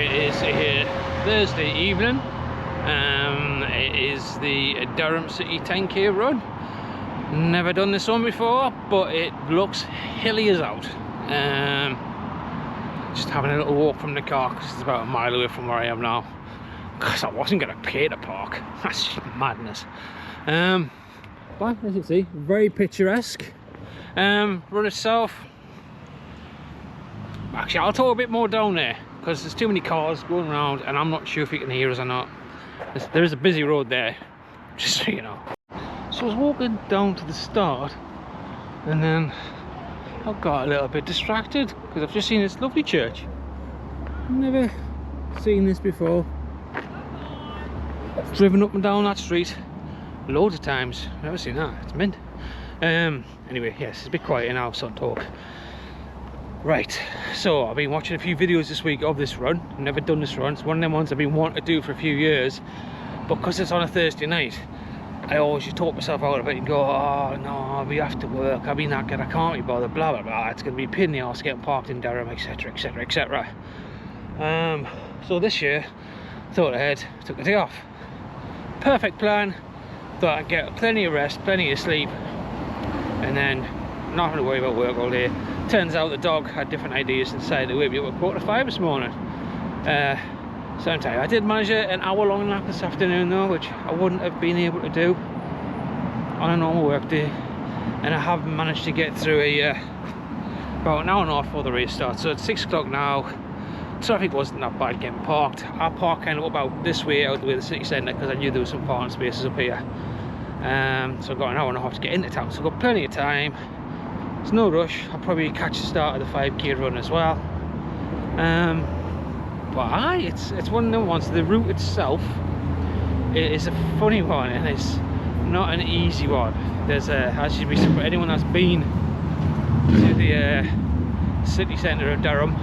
It is here Thursday evening. It is the Durham City 10k run. Never done this one before, but it looks hilly as out. Just having a little walk from the car because it's about a mile away from where I am now. Because I wasn't going to pay to park. That's just madness. But as you can see, very picturesque. Run itself. Actually, I'll talk a bit more down there because there's too many cars going around, and I'm not sure if you can hear us or not. There is a busy road there, just so you know. So I was walking down to the start, and then I got a little bit distracted because I've just seen this lovely church. Never seen this before. Driven up and down that street loads of times. Never seen that. It's mint. Anyway, yes, it's a bit quiet now, so I'll talk. Right, so I've been watching a few videos this week of this run. I've never done this run. It's one of them ones I've been wanting to do for a few years, but because it's on a Thursday night, I always just talk myself out of it and go, oh no, I'll be after work, I'll be knackered, I can't be bothered, blah blah blah, it's going to be a pain in the arse getting parked in Durham, etc etc etc. So this year, thought ahead, took a day off. Perfect plan. Thought I'd get plenty of rest, plenty of sleep, and then not having to worry about work all day. Turns out the dog had different ideas and decided to wake me up at 4:45 this morning. Same time, I did manage an hour-long nap this afternoon though, which I wouldn't have been able to do on a normal work day, and I have managed to get through about an hour and a half before the race starts. So it's 6 o'clock now. Traffic wasn't that bad getting parked. I parked kind of about this way, out the way of the city centre, because I knew there was some parking spaces up here. So I've got an hour and a half to get into town, so I've got plenty of time. It's no rush. I'll probably catch the start of the 5k run as well. But it's one of them ones. The route itself is a funny one, and it's not an easy one. There's as you be for anyone that's been to the city centre of Durham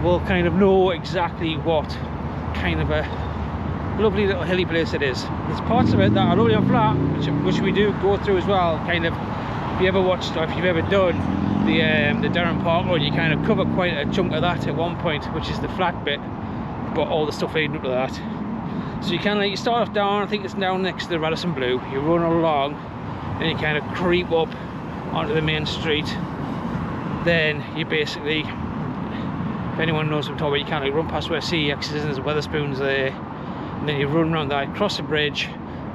will kind of know exactly what kind of a lovely little hilly place it is. There's parts of it that are lovely and flat, which we do go through as well. Kind of, if you ever watched or if you've ever done the Durham Park Road, you kind of cover quite a chunk of that at one point, which is the flat bit, but all the stuff leading up to that. So you kind of, you start off down, I think it's down next to the Radisson Blue, you run along, and you kind of creep up onto the main street. Then you basically, if anyone knows what I'm talking about, you kind of run past where CEX is, and there's Weatherspoons there, and then you run around that, cross the bridge,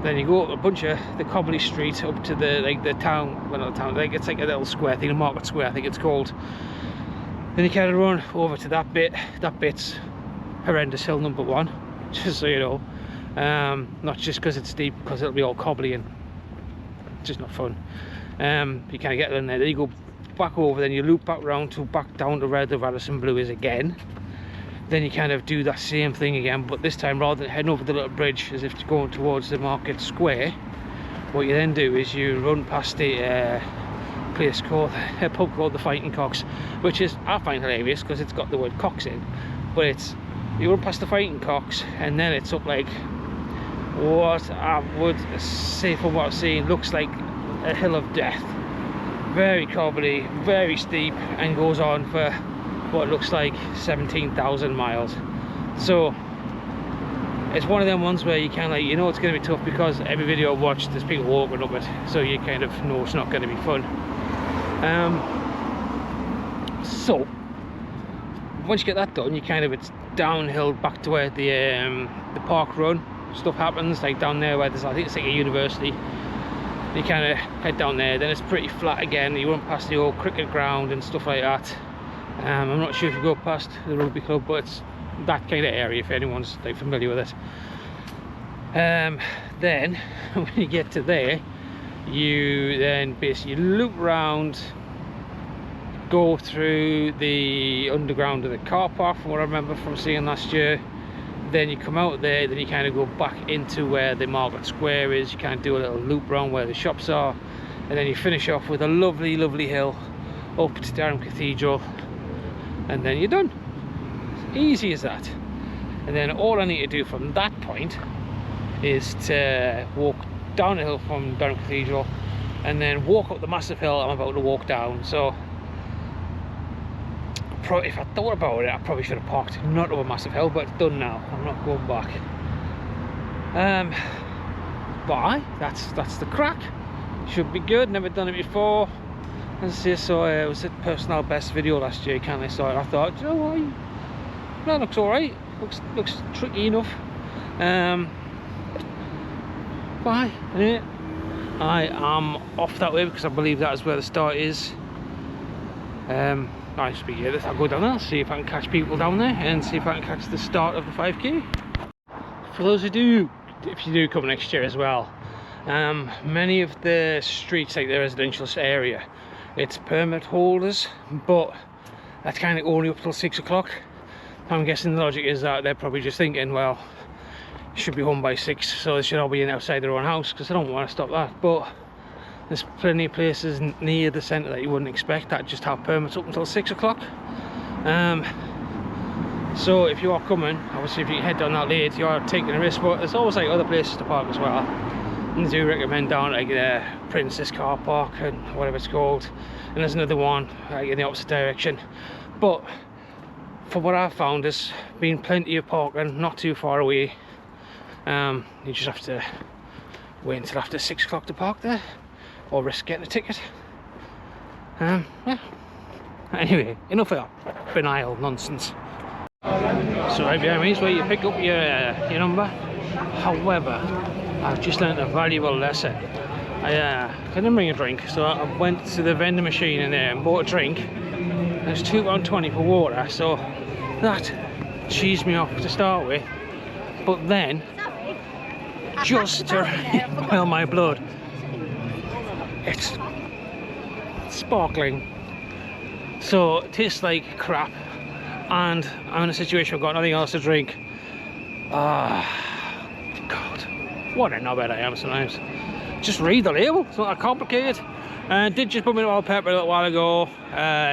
then you go up a bunch of the cobbly street up to the town, well not the town, it's like a little square thing, a market square I think it's called. Then you kind of run over to that bit. That bit's horrendous, hill number 1, just so you know. Not just because it's steep, because it'll be all cobbly and just not fun. You kind of get in there, then you go back over, then you loop back round to back down to where the Radisson Blue is again. Then you kind of do that same thing again, but this time rather than heading over the little bridge as if going towards the market square, what you then do is you run past a place called, a pub called the Fighting Cocks, which is, I find hilarious because it's got the word cocks in, but it's, you run past the Fighting Cocks and then it's up like what I would say from what I've seen looks like a hill of death. Very cobbly, very steep, and goes on for what looks like 17,000 miles. So it's one of them ones where you kind of like, you know it's going to be tough because every video I watch there's people walking up it, so you kind of know it's not going to be fun. So once you get that done, you kind of, it's downhill back to where the park run stuff happens, like down there where there's, I think it's like a university. You kind of head down there, then it's pretty flat again. You run past the old cricket ground and stuff like that. I'm not sure if you go past the rugby club, but it's that kind of area if anyone's like familiar with it. Then when you get to there, you then basically loop round, go through the underground of the car park from what I remember from seeing last year. Then you come out there, then you kind of go back into where the market square is. You kind of do a little loop around where the shops are, and then you finish off with a lovely hill up to Durham Cathedral, and then you're done. It's easy as that. And then all I need to do from that point is to walk down the hill from Durham Cathedral and then walk up the massive hill I'm about to walk down. So if I thought about it, I probably should have parked not up a massive hill, but it's done now. I'm not going back. But aye, that's the crack. Should be good. Never done it before. As I say, so it was a personal best video last year, can't I? So I thought, you know what, that looks alright. Looks tricky enough. But aye, anyway, I am off that way because I believe that is where the start is. I should be here. I'll go down there, see if I can catch people down there, and see if I can catch the start of the 5k. For those who do, if you do come next year as well, many of the streets, like the residential area, it's permit holders, but that's kind of only up till 6 o'clock. I'm guessing the logic is that they're probably just thinking, well, you should be home by 6, so they should all be in outside their own house, because they don't want to stop that. But there's plenty of places near the centre that you wouldn't expect that just have permits up until 6 o'clock. So if you are coming, obviously if you head down that late, you are taking a risk, but there's always like other places to park as well. And I do recommend down like the Princess Car Park and whatever it's called, and there's another one like in the opposite direction. But for what I've found, there's been plenty of parking not too far away. You just have to wait until after 6 o'clock to park there, or risk getting a ticket. Yeah. Anyway, enough of that banal nonsense. So right behind me is where you pick up your number. However, I've just learned a valuable lesson. I couldn't bring a drink, so I went to the vending machine in there and bought a drink. It's £2.20 for water, so that cheesed me off to start with. But then, just to boil my blood, it's sparkling, so it tastes like crap, and I'm in a situation where I've got nothing else to drink. God, what a knobhead I am sometimes. Just read the label, it's not that complicated. Did just put me in Wild Pepper a little while ago.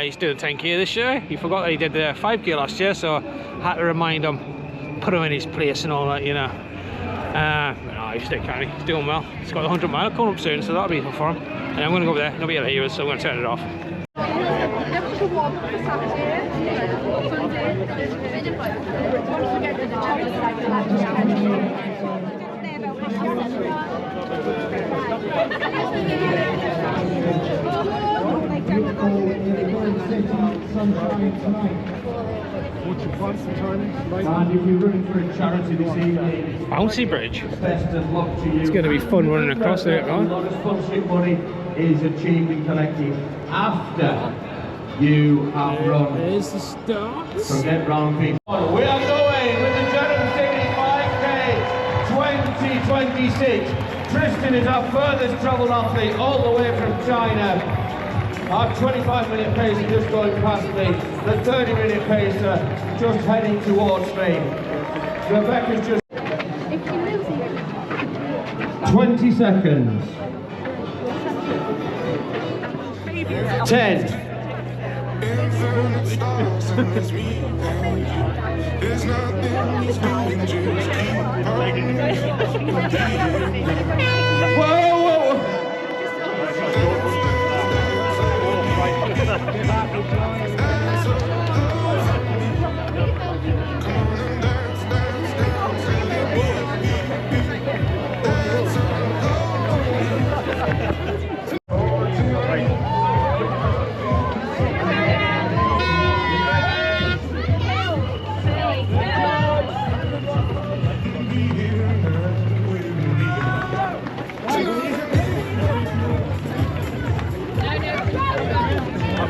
He's doing 10k this year. He forgot that he did the 5k last year, so I had to remind him, put him in his place and all that, you know. No, he's still canny, he's doing well. He's got 100 mile coming up soon, so that'll be fun for him. And I'm going to go over there, nobody will hear us, so I'm going to turn it off. And if you're running for a charity this evening, Bouncy Bridge. best of luck to you. It's going to be fun running across there, A lot of sponsorship money is achieved and collected after you have run. There's the start. So get round people. We are going with the Durham City 5K 2026. Tristan is our furthest travelled athlete all the way from China. Our 25-minute pacer just going past me. The 30-minute pacer just heading towards me. Rebecca's just 20 seconds. 10. Whoa!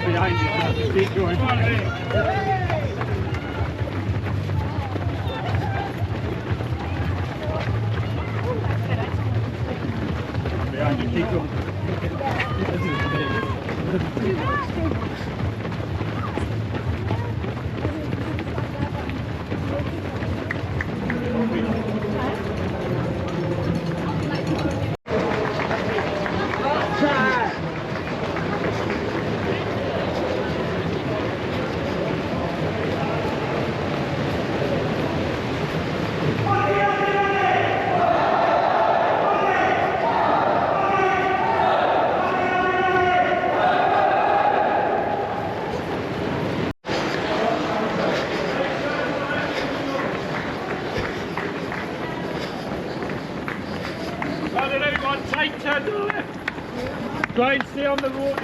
Behind you, keep going. Behind you, keep going. Try and stay on the road.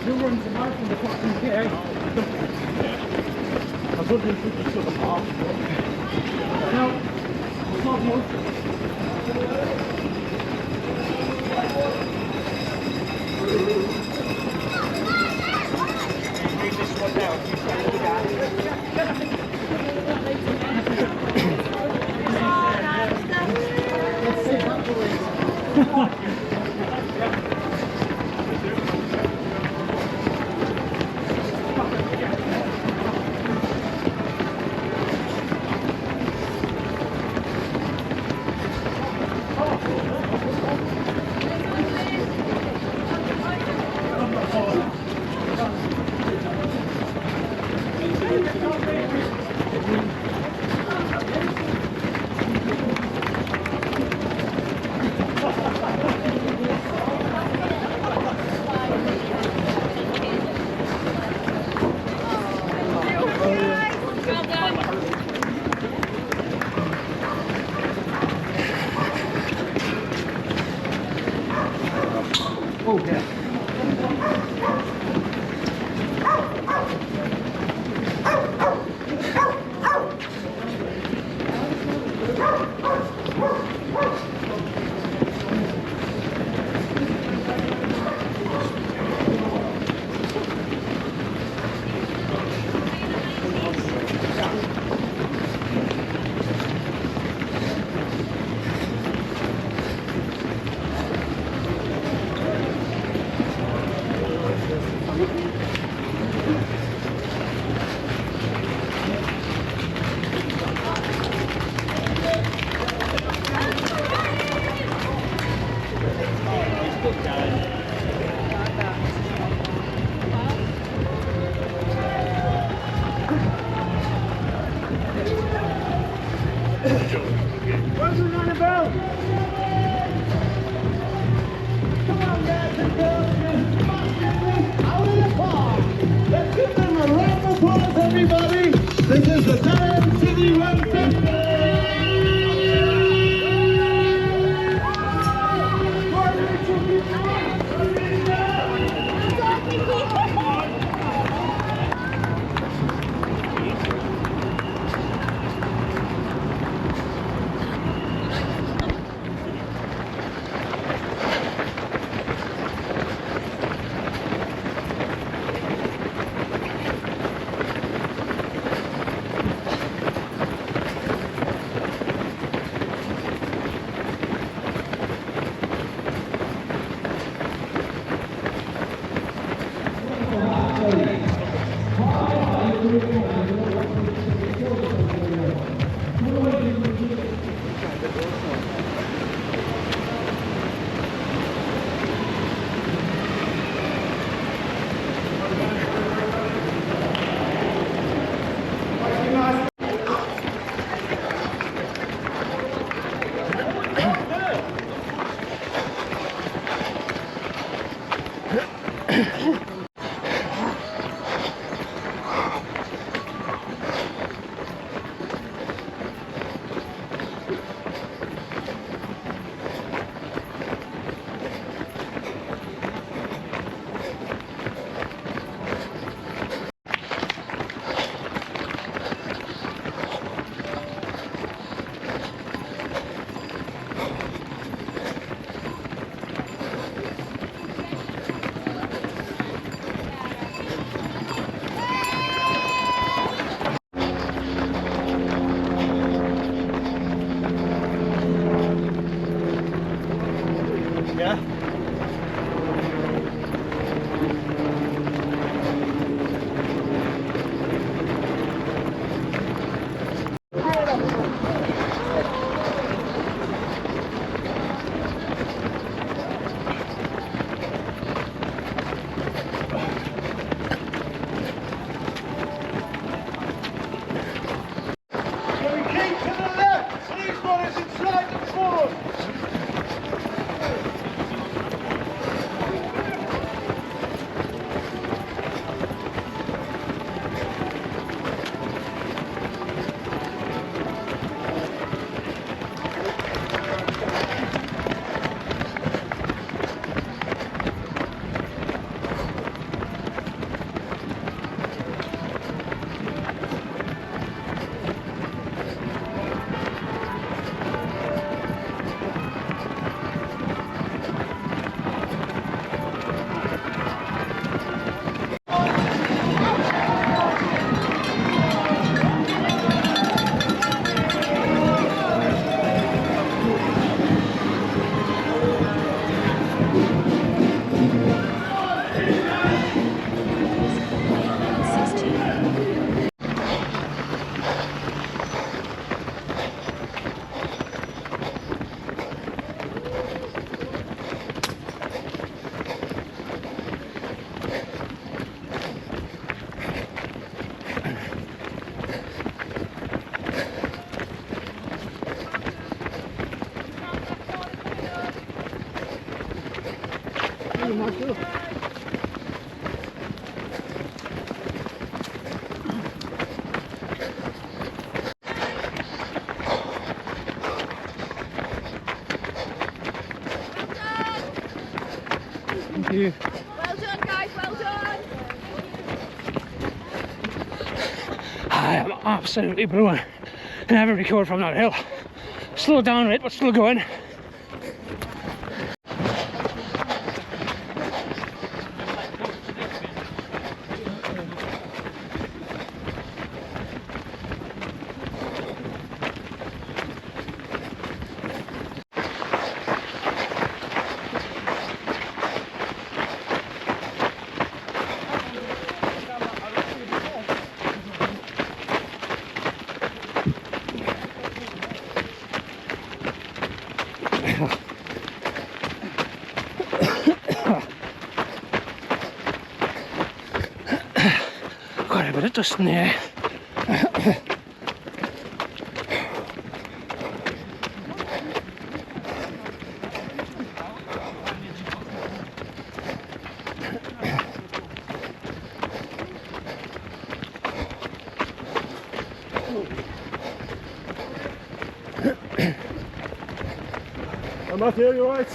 Who runs the mouth in the fucking care? I was wondering if we could shut them off. No, it's not much. Leave this one now. You start with the guy. Let's see that way. Oh, yeah. What's it on about? Come on, guys and girls, out in the park. Let's give them a round of applause, everybody. This is the Durham City Run Festival. I am absolutely brewing. Never recovered from that hill. Slow down a bit, but still going. Got a bit of dust in there. I'm not here, you alright?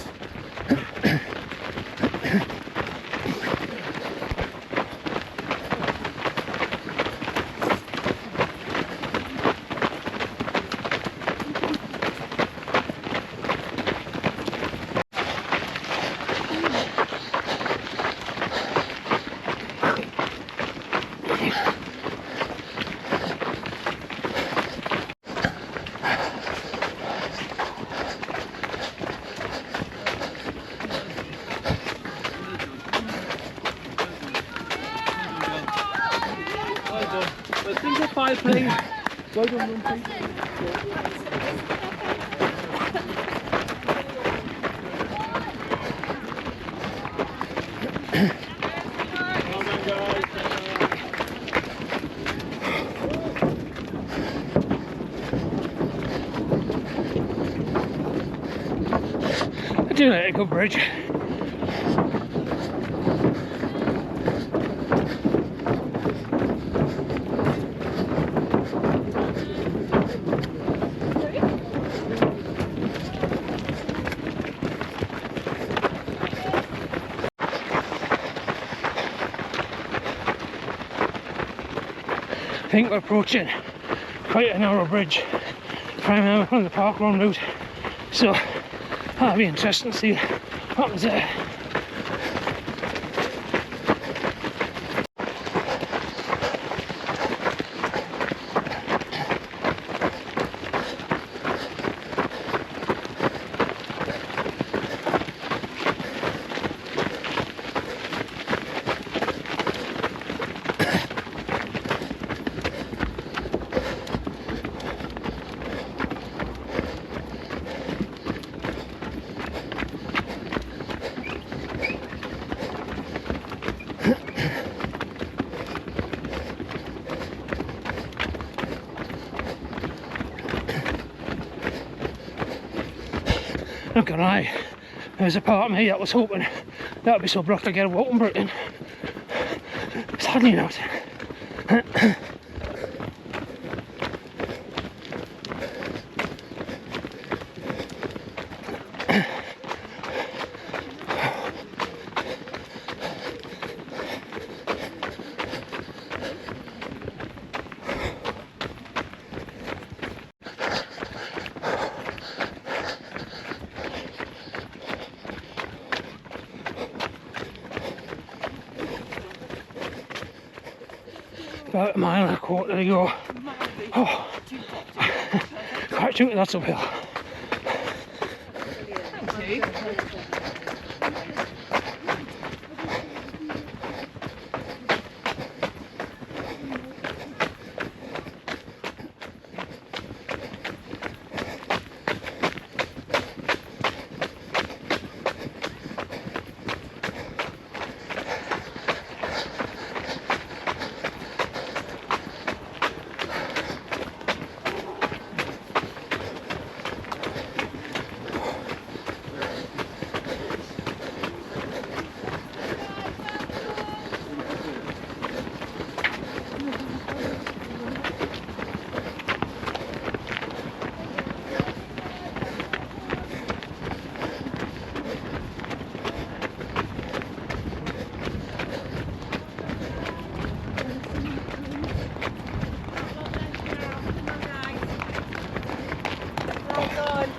Single file, please. Well done, I do like a good bridge. I think we're approaching quite a narrow bridge from the park run route, so that'll be interesting to see what happens there. Not gonna lie, there was a part of me that was hoping that would be so blocked to get a walking break in. Sadly not. About a mile and a quarter to go. Oh, quite chunky that's uphill. Thank you.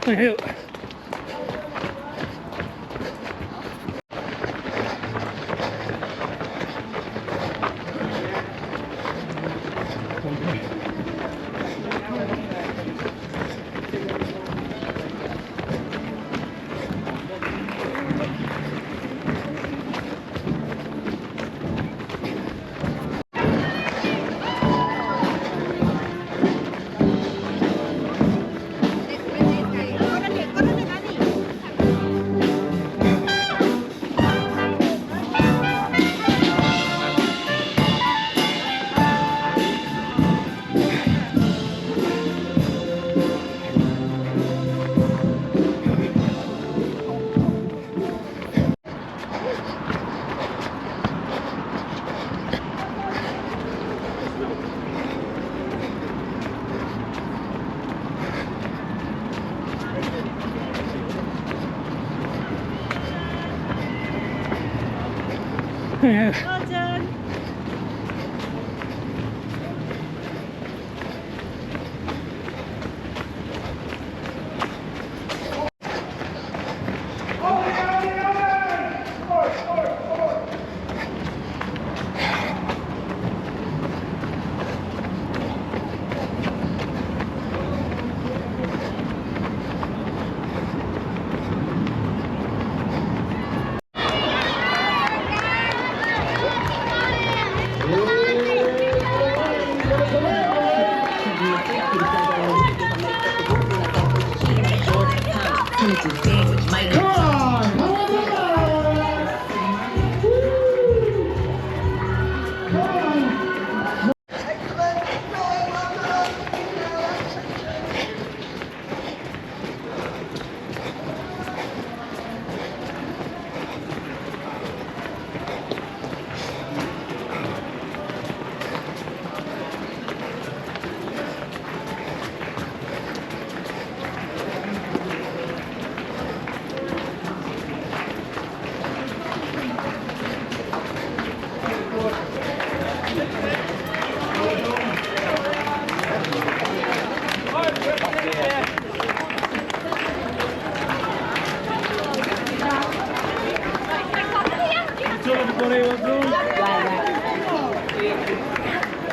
Thank you. Yeah. Well done.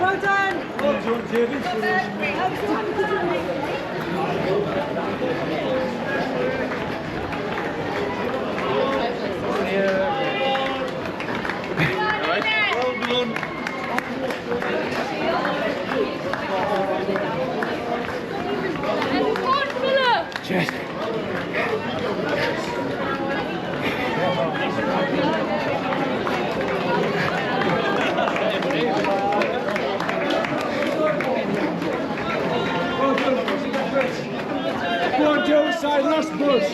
Well done. Cheers. Go on, Joe, side, last push.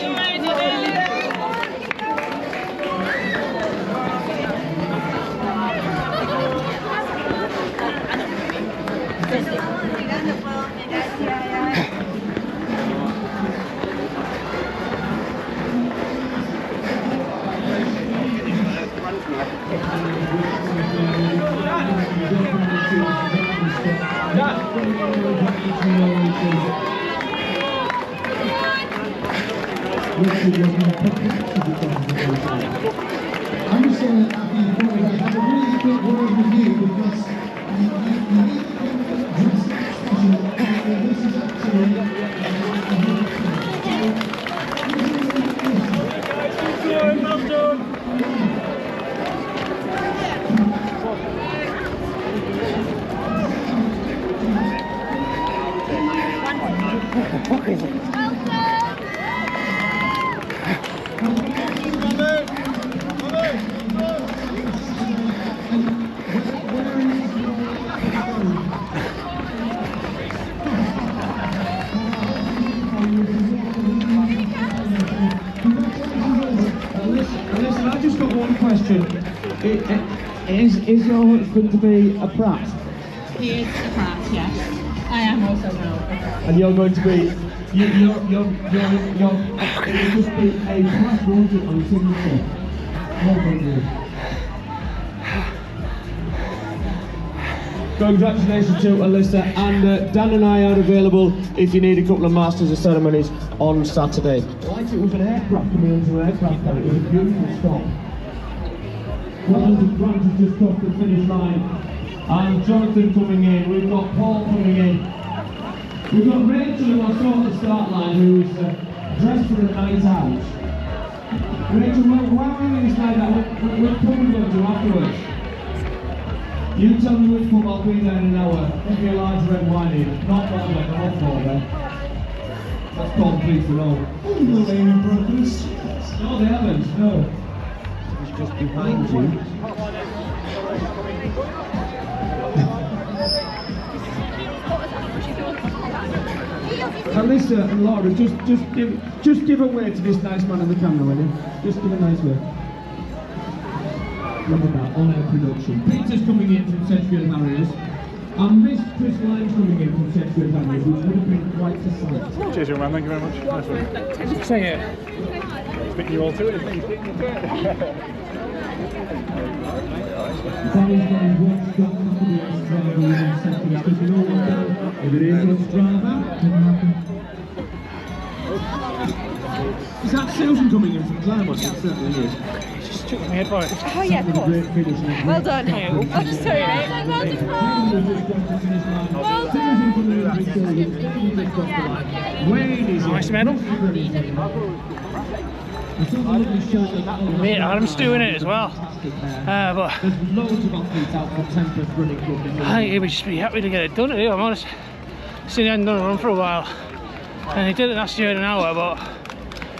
I'm just saying that I have a really quick word with you because you need to dress special. This is actually Listen, I've just got one question. Is your husband to be a prat? He is a prat, yes. I am also now a prat. And you're going to be, you're just be a prat rocket on signature. Well done, you. Congratulations to Alyssa, and Dan and I are available if you need a couple of masters of ceremonies. on Saturday. Like it was an aircraft coming into an aircraft carrier, it was a beautiful stop. 100 Grant has just crossed the finish line. And Jonathan coming in, we've got Paul coming in. We've got Rachel who I saw at the start line who's dressed for a night out. Rachel, why are we in this night out? Which pub are we going to do afterwards? You tell me which pub, I'll be there in an hour. Get me a large red wine in. Not one there, not four there. That's called please for all. Oh, no, they ain't brothers. No, they haven't, no. It's just behind you. Alyssa and Laura, just give a wave to this nice man on the camera, will you? Just give a nice wave. Look at that, on air production. Peter's coming in from Sedgefield Harriers, and Miss Chris Lyme's coming in from Sedgefield Harriers, which would have been quite a sight. Cheers, young man, thank you very much. Nice one. Say it. Speaking you all to it, isn't it? Speaking you to it. Danny's going to watch that Happiness driver in seconds, because you know what now, if it is what's driver, is that Susan coming in from Glasgow? It certainly is. Just took my head by it. Oh yeah, of course. Well done. Oh, sorry, mate. Well done, Paul. Wayne is Nice medal. Mate, Adam's doing it as well. But there's loads of athletes out for Tempest Running Club. I think he would just be happy to get it done. I'm honest. He hadn't done a run for a while, and he did it last year in an hour, but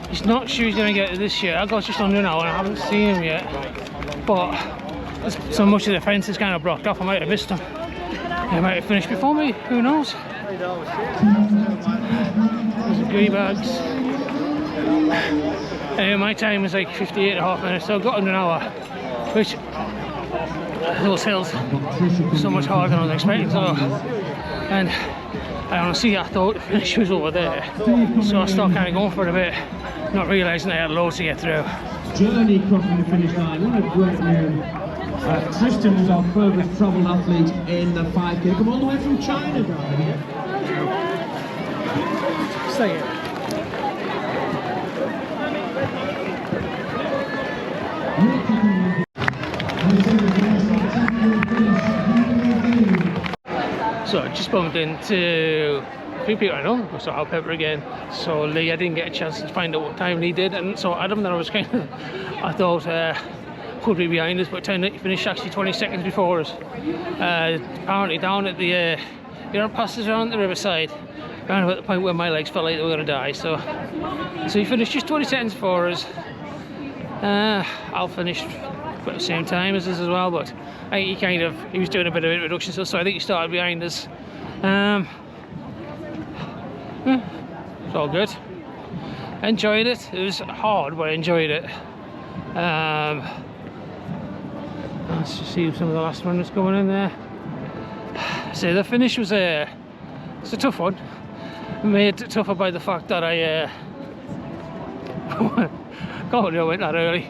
he's not sure he's going to get it this year. I got just under an hour and I haven't seen him yet. But so much of the fence is kind of blocked off. I might have missed him. He might have finished before me. Who knows? There's the green bags. Anyway, my time was like 58.5 minutes, so I got under an hour, which those hills so much harder than I was expecting. So, and I honestly, I thought the finish was over there, so I started kind of going for it a bit, not realising I had loads to get through. Journey crossing the finish line, what a great name. Tristan was our furthest travelled athlete in the 5K, come all the way from China down here. Say it. So I just bumped into a few people I know. I saw Al Pepper again. So Lee, I didn't get a chance to find out what time Lee did, and so Adam, that I was kind of, I thought could be behind us, but turned out he finished actually 20 seconds before us. Apparently down at the you know, passes around the riverside, around about the point where my legs felt like they were going to die. So he finished just 20 seconds before us. Al finished at the same time as us as well, but I think he was doing a bit of introduction, so I think he started behind us. It's all good. Enjoyed it. It was hard, but I enjoyed it. Let's just see some of the last runners going in there. So the finish was it's a tough one. Made tougher by the fact that I God, I went that early.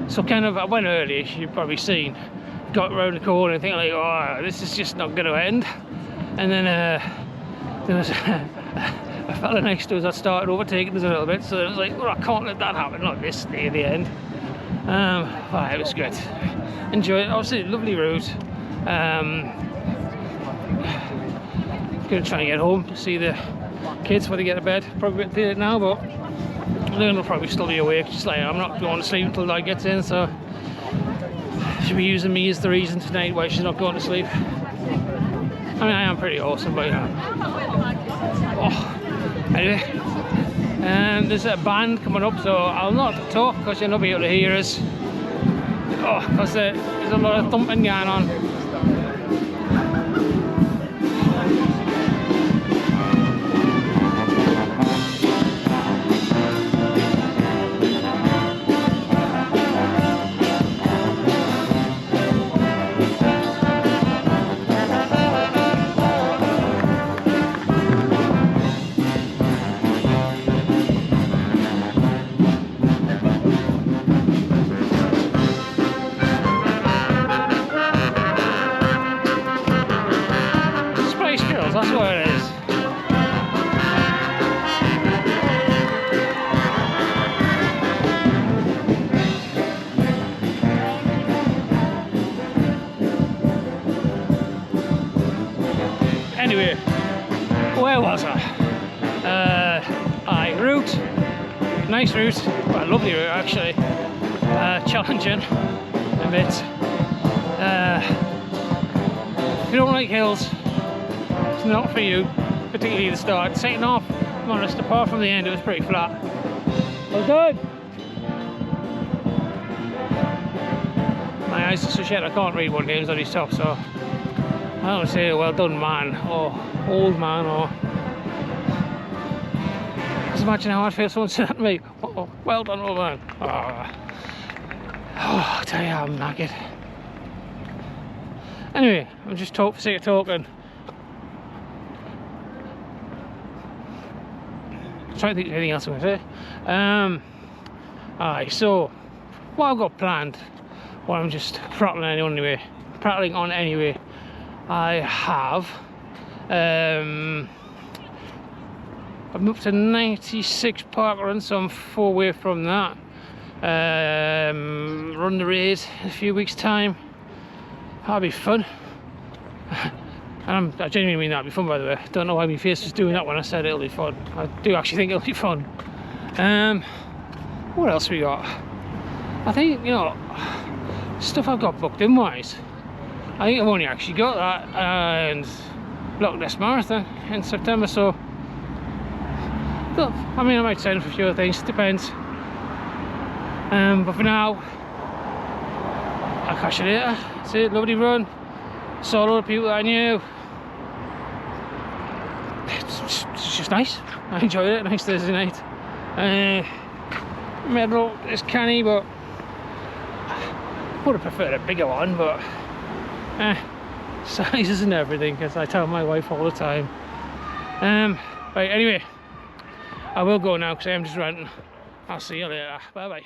So kind of I went early, as you've probably seen. Got around the corner and thinking like, oh, this is just not going to end. And then there was a fella next to us that started overtaking us a little bit, so it was like, oh, I can't let that happen like this near the end. But it was good. Enjoyed it. Obviously, lovely route. Gonna try and get home to see the kids before they get to bed. Probably a bit late now, but Leon will probably still be awake. Just like, I'm not going to sleep until I get in, so she'll be using me as the reason tonight why she's not going to sleep. I mean, I am pretty awesome, but you know. Oh, anyway, there's a band coming up, so I'll not talk because you'll not be able to hear us. Oh, because there's a lot of thumping going on. Anyway, where was I? Route. Nice route. Well, lovely route actually. Challenging a bit. If you don't like hills, it's not for you, particularly the start. Setting off, I'm honest, apart from the end, it was pretty flat. Well done! My eyes are so shit, I can't read what names on these top, so I don't say well done man, or old man, or just imagine how I'd feel if someone said that to me. Oh, well done old man. Oh, I tell you, I'm knackered. Anyway, I'm just talking for sake of talking. I'm trying to think of anything else I'm going to say. Alright, so what I've got planned, what I'm just prattling on anyway, I have I'm up to 96 park runs, so I'm 4 away from that. Run the raid in a few weeks' time. That'll be fun. And I genuinely mean that'll be fun, by the way. Don't know why my face was doing that when I said it'll be fun. I do actually think it'll be fun. What else we got? I think, you know, stuff I've got booked in wise, I think I've only actually got that and Loch Ness Marathon in September, so look, I mean I might sign for a few other things, depends. But for now, I'll catch you later. That's it, lovely run. Saw a lot of people that I knew. It's just nice. I enjoyed it, nice Thursday night. Medal is canny, but would have preferred a bigger one, but size isn't everything, as I tell my wife all the time. Right, anyway, I will go now because I am just ranting. I'll see you later. Bye bye.